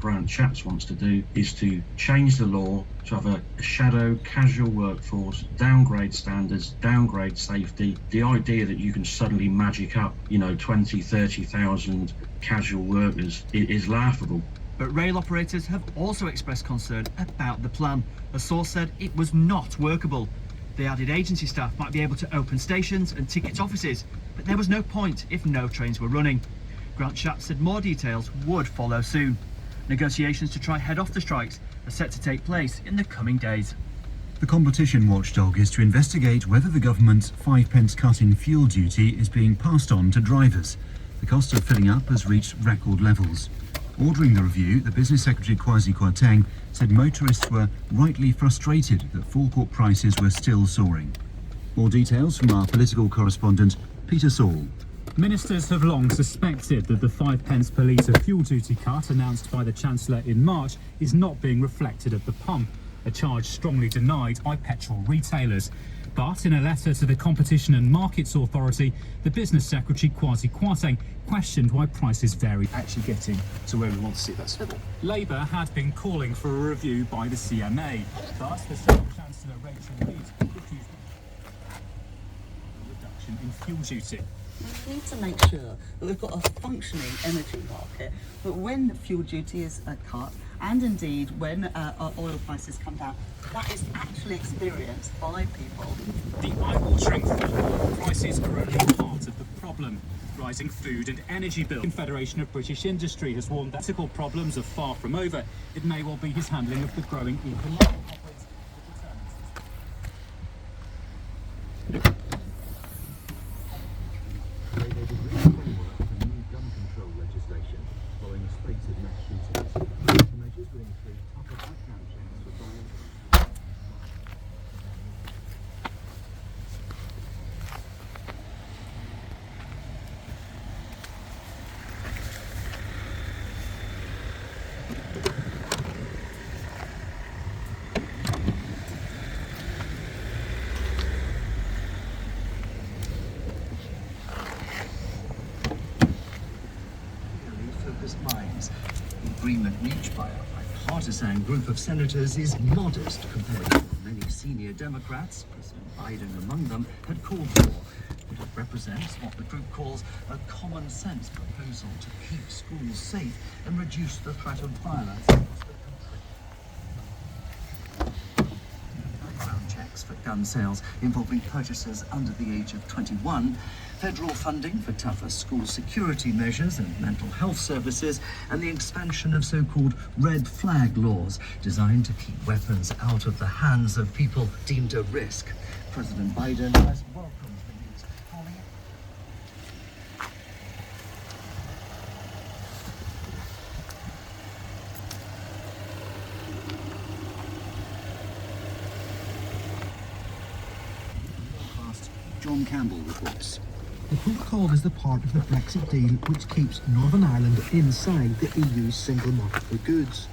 Grant Shapps wants to do is to change the law to have a shadow casual workforce, downgrade standards, downgrade safety. The idea that you can suddenly magic up, 20, 30,000 casual workers is laughable. But rail operators have also expressed concern about the plan. A source said it was not workable. They added agency staff might be able to open stations and ticket offices, but there was no point if no trains were running. Grant Shapps said more details would follow soon. Negotiations to try head off the strikes are set to take place in the coming days. The competition watchdog is to investigate whether the government's 5p cut in fuel duty is being passed on to drivers. The cost of filling up has reached record levels. Ordering the review, the Business Secretary Kwasi Kwarteng said motorists were rightly frustrated that forecourt prices were still soaring. More details from our political correspondent, Peter Saul. Ministers have long suspected that the 5p per litre fuel duty cut announced by the Chancellor in March is not being reflected at the pump, a charge strongly denied by petrol retailers. But in a letter to the Competition and Markets Authority, the Business Secretary Kwasi Kwarteng questioned why prices vary. Actually getting to where we want to see that civil. Labour had been calling for a review by the CMA, but the Second Chancellor Rachel Reid refused a reduction in fuel duty. We need to make sure that we've got a functioning energy market, but when fuel duty is cut, and indeed when our oil prices come down, that is actually experienced by people. The eye-watering fuel prices are only part of the problem. Rising food and energy bills. The Confederation of British Industry has warned that political problems are far from over. It may well be his handling of the growing economic headwinds that determines The agreement reached by a bipartisan group of senators is modest compared to what many senior Democrats, President Biden among them, had called for. But it represents what the group calls a common sense proposal to keep schools safe and reduce the threat of violence across the country. Background checks for gun sales involving purchasers under the age of 21, federal funding for tougher school security measures and mental health services, and the expansion of so-called red flag laws designed to keep weapons out of the hands of people deemed a risk. President Biden has welcomed the news, calling it John Campbell reports. The protocol is the part of the Brexit deal which keeps Northern Ireland inside the EU's single market for goods.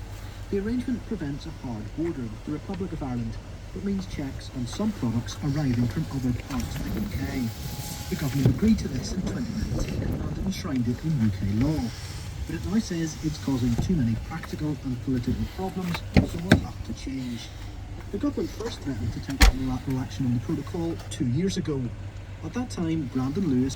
The arrangement prevents a hard border with the Republic of Ireland, but means checks on some products arriving from other parts of the UK. The government agreed to this in 2019 and enshrined it in UK law, but it now says it's causing too many practical and political problems, so will have to change. The government first threatened to take unilateral action on the protocol 2 years ago. At that time, Brandon Lewis